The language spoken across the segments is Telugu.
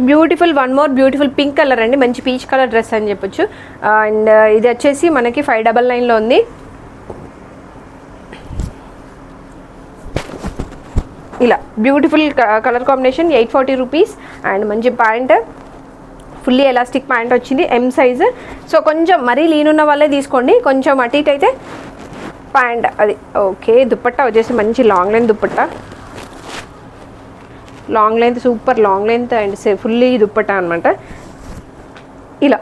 Beautiful one more beautiful pink colour అండి, మంచి పీచ్ కలర్ డ్రెస్ అని చెప్పొచ్చు. అండ్ ఇది వచ్చేసి మనకి 599లో ఉంది. ఇలా beautiful colour combination, 840 rupees. And మంచి ప్యాంట్, ఫుల్లీ ఎలాస్టిక్ ప్యాంట్ వచ్చింది, ఎం సైజ్. సో కొంచెం మరీ లీన్ ఉన్న వాళ్ళే తీసుకోండి, కొంచెం అటు ఇటు అయితే ప్యాంట్ అది ఓకే. దుప్పట్టా వచ్చేసి మంచి long length dupatta, long length super long length and fully dupatta అనమాట. ఇలా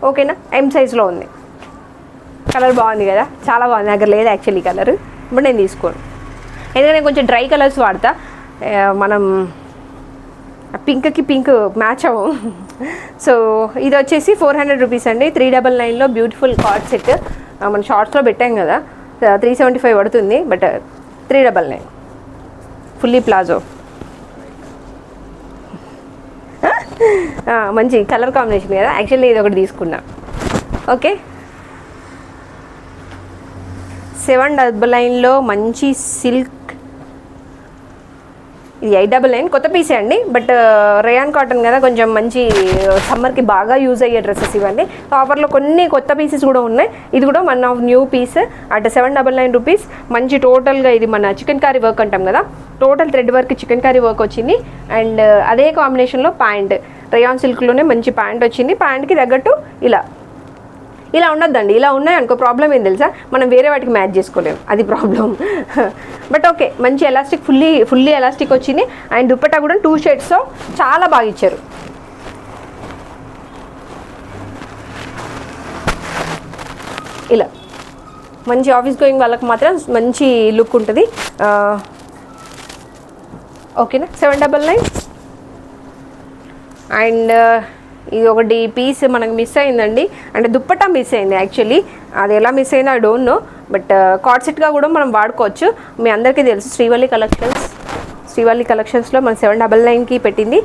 ఓకేనా, ఎం సైజ్లో ఉంది. కలర్ బాగుంది కదా, చాలా బాగుంది. దగ్గర లేదు యాక్చువల్లీ కలర్, ఇప్పుడు నేను తీసుకోను ఎందుకంటే కొంచెం డ్రై కలర్స్ వాడతా. మనం పింక్కి పింక్ మ్యాచ్ అవ్వం. సో ఇది వచ్చేసి 400 రూపీస్ అండి. 399లో బ్యూటిఫుల్ కార్డ్ సెట్. మనం షార్ట్స్లో పెట్టాం కదా, 375 పడుతుంది, బట్ 399 ఫుల్లీ ప్లాజో. మంచి కలర్ కాంబినేషన్ కదా, యాక్చువల్లీ ఇది ఒకటి తీసుకున్నా. ఓకే, 799లో మంచి సిల్క్, ఇది 899 కొత్త పీసే అండి, బట్ రేయాన్ కాటన్ కదా, కొంచెం మంచి సమ్మర్కి బాగా యూజ్ అయ్యే డ్రెస్సెస్ ఇవన్నీ. ఆఫర్లో కొన్ని కొత్త పీసెస్ కూడా ఉన్నాయి. ఇది కూడా one of new piece at 799 rupees. మంచి టోటల్గా ఇది మన చికెన్ కర్రీ వర్క్ అంటాం కదా, total thread work chikankari work వచ్చింది. అండ్ అదే కాంబినేషన్లో ప్యాంట్, రేయాన్ సిల్క్లోనే మంచి ప్యాంట్ వచ్చింది. ప్యాంట్కి తగ్గట్టు ఇలా ఉండొద్దండి, ఇలా ఉన్నాయి అనుకో ప్రాబ్లం ఏం తెలుసా, మనం వేరే వాటికి మ్యాచ్ చేసుకోలేము, అది ప్రాబ్లం. బట్ ఓకే, మంచి ఎలాస్టిక్, ఫుల్లీ ఎలాస్టిక్ వచ్చింది. అండ్ దుప్పట్టా కూడా 2 షేడ్స్తో చాలా బాగా ఇచ్చారు. ఇలా మంచి ఆఫీస్ గోయింగ్ వాళ్ళకి మాత్రం మంచి లుక్ ఉంటుంది. ఓకేనా, 799. అండ్ ఇది ఒకటి పీస్ మనకు మిస్ అయిందండి, అంటే దుప్పట్టా మిస్ అయింది యాక్చువల్లీ. అది ఎలా మిస్ అయిందో I don't know, but cord సెట్గా కూడా మనం వాడుకోవచ్చు. మీ అందరికీ తెలుసు శ్రీవల్లి కలెక్షన్స్లో మన 799కి పెట్టింది.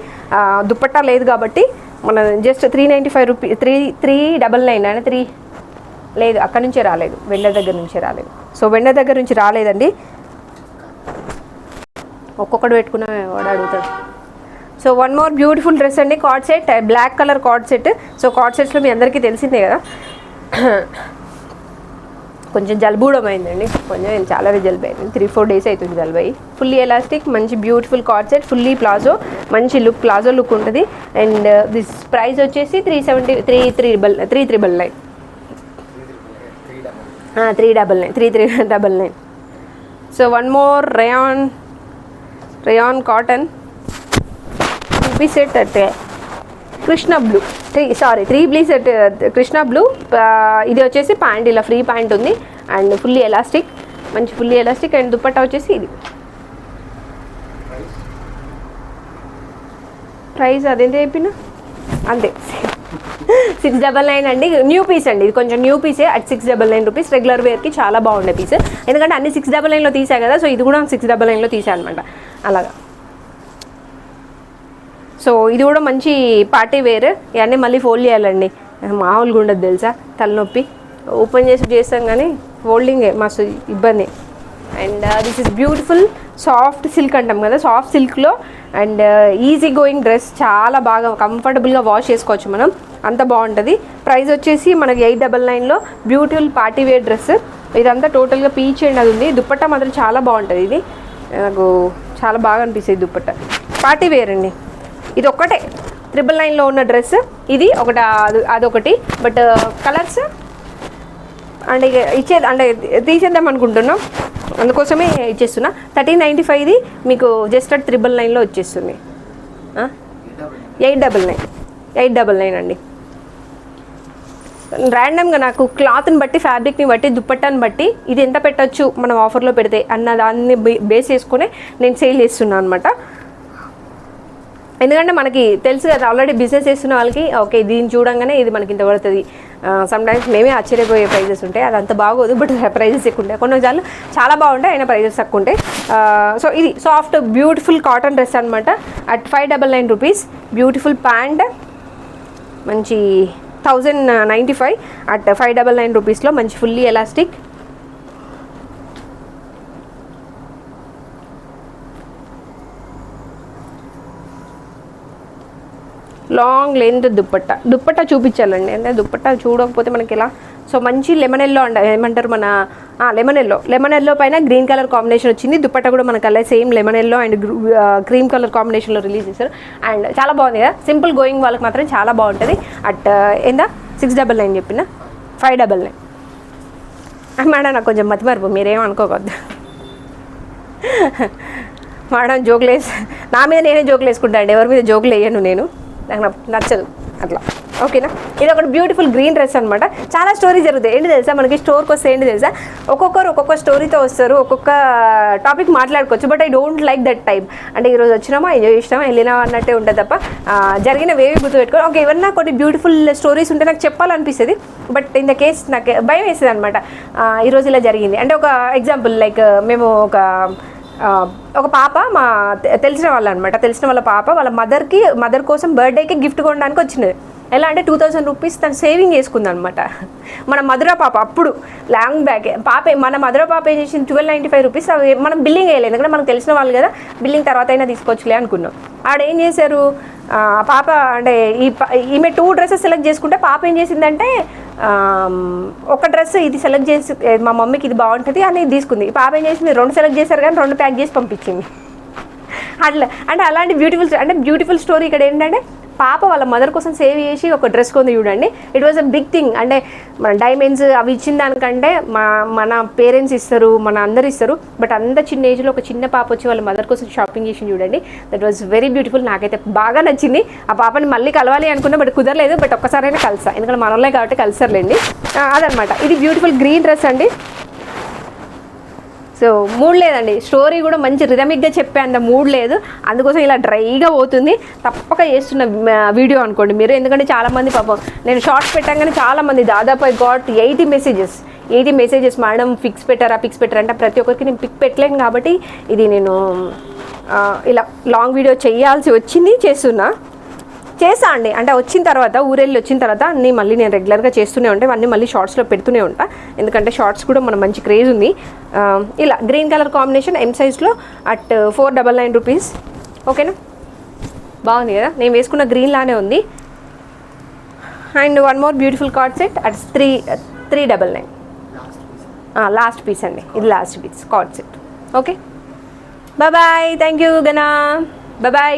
దుప్పట్టా లేదు కాబట్టి మన జస్ట్ 395 రూపీస్, 399 అని 3 లేదు, అక్కడి నుంచే రాలేదు, వెండర్ దగ్గర నుంచే రాలేదు. సో వెండర్ దగ్గర నుంచి రాలేదండి, ఒక్కొక్కడు పెట్టుకున్న వాడు అడుగుతాడు. So one more beautiful dress అండి, cord set, black colour cord set. So cord సెట్స్లో మీ అందరికీ తెలిసిందే కదా. కొంచెం జలుబూడం అయిందండి, కొంచెం చాలా జలుబు అయింది, 3-4 డేస్ అవుతుంది జలుబు అయ్యి. ఫుల్లీ ఎలాస్టిక్ మంచి beautiful card set, fully palazzo, మంచి లుక్, ప్లాజో లుక్ ఉంటుంది. అండ్ దిస్ ప్రైస్ వచ్చేసి 399. 399. So one more rayon cotton piece set అంటే Krishna blue, 3 piece set Krishna blue. ఇది వచ్చేసి ప్యాంట్, ఇలా ఫ్రీ ప్యాంట్ ఉంది అండ్ ఫుల్లీ ఎలాస్టిక్, మంచి ఫుల్లీ ఎలాస్టిక్. అండ్ దుప్పట్టా వచ్చేసి ఇది ప్రైస్ అదేంటి చెప్పిన అంతే 699 అండి. న్యూ పీస్ అండి, ఇది కొంచెం న్యూ పీసే అట్ 699 రూపీస్. రెగ్యులర్ వేర్కి చాలా బాగుండే పీస్, ఎందుకంటే అన్ని 699లో తీసా కదా, సో ఇది కూడా 699లో తీసా అనమాట అలాగా. సో ఇది కూడా మంచి పార్టీ వేర్. ఇవన్నీ మళ్ళీ ఫోల్డ్ చేయాలండి, మామూలుగా ఉండదు తెలుసా, తలనొప్పి. ఓపెన్ చేస్తాం కానీ ఫోల్డింగే మస్తు ఇబ్బంది. And this is beautiful soft silk అంటాం కదా, సాఫ్ట్ సిల్క్లో అండ్ ఈజీ గోయింగ్ డ్రెస్, చాలా బాగా కంఫర్టబుల్గా వాష్ చేసుకోవచ్చు మనం, అంత బాగుంటుంది. ప్రైస్ వచ్చేసి మనకి 899లో బ్యూటిఫుల్ పార్టీ వేర్ డ్రెస్. ఇదంతా టోటల్గా పీచ్ అండ్ అది ఉంది. దుప్పట్టా మాత్రం చాలా బాగుంటుంది, ఇది నాకు చాలా బాగా అనిపిస్తుంది దుప్పట్టా. పార్టీ వేర్ అండి, ఇది ఒక్కటే 999లో ఉన్న డ్రెస్, ఇది ఒకటి అదొకటి. బట్ కలర్స్ అంటే అంటే తీసేద్దాం అనుకుంటున్నాం, అందుకోసమే ఇచ్చేస్తున్నా. 1395 మీకు జస్ట్ అట్ 999లో వచ్చేస్తుంది. 899 అండి. ర్యాండమ్గా నాకు క్లాత్ని బట్టి, ఫ్యాబ్రిక్ని బట్టి, దుప్పట్టాన్ని బట్టి ఇది ఎంత పెట్టచ్చు మనం ఆఫర్లో పెడితే అన్న దాన్ని బేస్ చేసుకునే నేను సేల్ చేస్తున్నాను అనమాట. ఎందుకంటే మనకి తెలుసు కదా, ఆల్రెడీ బిజినెస్ చేస్తున్న వాళ్ళకి ఓకే దీన్ని చూడంగానే ఇది మనకి ఇంత పడుతుంది. సమ్టైమ్స్ మేమే ఆశ్చర్యపోయే ప్రైజెస్ ఉంటాయి, అదంతా బాగోదు, బట్ ప్రైజెస్ ఎక్కువ ఉంటాయి. కొన్నిసార్లు చాలా బాగుంటాయి, అయినా ప్రైజెస్ తక్కువ ఉంటాయి. సో ఇది సాఫ్ట్ బ్యూటిఫుల్ కాటన్ డ్రెస్ అనమాట అట్ 599 రూపీస్. బ్యూటిఫుల్ ప్యాంట్, మంచి 1095 అట్ 599 రూపీస్లో మంచి fully elastic. Long length dupatta చూపించాలండి. అంటే దుప్పట్టా చూడకపోతే మనకి ఎలా. సో మంచి లెమన్ ఎల్లో అండ్ ఏమంటారు మన లెమన్ ఎల్లో పైన గ్రీన్ కలర్ కాంబినేషన్ వచ్చింది. దుప్పట్టా కూడా మనకు అలా same lemon yellow and cream colour కాంబినేషన్లో రిలీజ్ చేశారు. అండ్ చాలా బాగుంది కదా, సింపుల్ గోయింగ్ వాళ్ళకి మాత్రం చాలా బాగుంటుంది. అట్ ఏందా 699 చెప్పిన 599. మేడం నాకు కొంచెం మతిమరుపు, మీరేం అనుకోవద్దు. మేడం జోకులు నా మీద నేనే జోకులు వేసుకుంటా అండి, ఎవరి మీద జోకులు వేయను నేను, నాకు నచ్చదు అట్లా. ఓకేనా, ఇది ఒకటి బ్యూటిఫుల్ గ్రీన్ డ్రెస్ అనమాట. చాలా స్టోరీ జరుగుతాయి. ఏంటి తెలుసా, మనకి స్టోర్కి వస్తే ఏంటి తెలుసా, ఒక్కొక్కరు ఒక్కొక్క స్టోరీతో వస్తారు, ఒక్కొక్క టాపిక్ మాట్లాడుకోవచ్చు. But I don't like that type. అంటే ఈరోజు వచ్చినామా, ఎంజాయ్ చేసినామా, వెళ్ళినామా అన్నట్టే ఉంటుంది తప్ప జరిగినవేవి గుర్తుపెట్టుకోవాలి. ఓకే, ఏమన్నా కొన్ని బ్యూటిఫుల్ స్టోరీస్ ఉంటే నాకు చెప్పాలనిపిస్తుంది. బట్ ఇన్ ద కేస్ నాకు భయం వేస్తుంది అనమాట. ఈరోజు ఇలా జరిగింది అంటే, ఒక ఎగ్జాంపుల్ లైక్ మేము ఒక పాప మా తెలిసిన వాళ్ళు అనమాట, తెలిసిన వాళ్ళ పాప వాళ్ళ మదర్ కోసం బర్త్డేకి గిఫ్ట్ కొనడానికి వచ్చినది. ఎలా అంటే 2000 రూపీస్ తను సేవింగ్ చేసుకుంది అనమాట. మన మధుర పాప అప్పుడు లాంగ్ బ్యాక్ మన మధుర పాప ఏం చేసింది, 1295 రూపీస్ అవి మనం బిల్లింగ్ వేయలేదు, ఎందుకంటే మనకు తెలిసిన వాళ్ళు కదా, బిల్లింగ్ తర్వాత అయినా తీసుకోవచ్చులే అనుకున్నాం. ఆడేం చేశారు, పాప అంటే ఈమె 2 డ్రెస్సెస్ సెలెక్ట్ చేసుకుంటే పాప ఏం చేసిందంటే ఒక డ్రెస్ ఇది సెలెక్ట్ చేసి మా మమ్మీకి ఇది బాగుంటుంది అని తీసుకుంది. పాప ఏం చేసింది, 2 సెలెక్ట్ చేశారు కానీ 2 ప్యాక్ చేసి పంపించింది. అట్లా అంటే అలాంటి బ్యూటిఫుల్ స్టోరీ ఇక్కడ ఏంటంటే, పాప వాళ్ళ మదర్ కోసం సేవ్ చేసి ఒక డ్రెస్ కొంది చూడండి. It was a big thing. అంటే మన డైమండ్స్ అవి ఇచ్చిన దానికంటే మన పేరెంట్స్ ఇస్తారు, మన అందరు ఇస్తారు. బట్ అంత చిన్న ఏజ్లో ఒక చిన్న పాప వచ్చి వాళ్ళ మదర్ కోసం షాపింగ్ చేసి చూడండి. That was very beautiful. నాకైతే బాగా నచ్చింది. ఆ పాపని మళ్ళీ కలవాలి అనుకున్నా, బట్ కుదరలేదు. బట్ ఒక్కసారైనా కలిసా, ఎందుకంటే మనోళ్ళే కాబట్టి కలిసారులేండి. అదనమాట, ఇది బ్యూటిఫుల్ గ్రీన్ డ్రెస్ అండి. సో మూడ్ లేదండి, స్టోరీ కూడా మంచి రిథమిక్గా చెప్పే అంత మూడ్ లేదు, అందుకోసం ఇలా డ్రైగా పోతుంది. తప్పక చేస్తున్న వీడియో అనుకోండి మీరు, ఎందుకంటే చాలామంది పాపం నేను షార్ట్స్ పెట్టాగానే చాలామంది దాదాపు I got 80 messages madam pics పెట్టారా అంటే ప్రతి ఒక్కరికి నేను పిక్ పెట్టలేను కాబట్టి ఇది నేను ఇలా లాంగ్ వీడియో చేస్తా అండి. అంటే వచ్చిన తర్వాత ఊరెళ్ళి వచ్చిన తర్వాత అన్నీ మళ్ళీ నేను రెగ్యులర్గా చేస్తూనే ఉంటాయి, అన్నీ మళ్ళీ షార్ట్స్లో పెడుతూనే ఉంటా, ఎందుకంటే షార్ట్స్ కూడా మన మంచి క్రేజ్ ఉంది. ఇలా గ్రీన్ కలర్ కాంబినేషన్ M సైజ్లో అట్ 499 రూపీస్. ఓకేనా, బాగుంది కదా, నేను వేసుకున్న గ్రీన్ లానే ఉంది. And one more beautiful card set at 399. Last piece అండి, ఇది last piece co-ord set. Okay, bye, thank you గనా, బాయ్.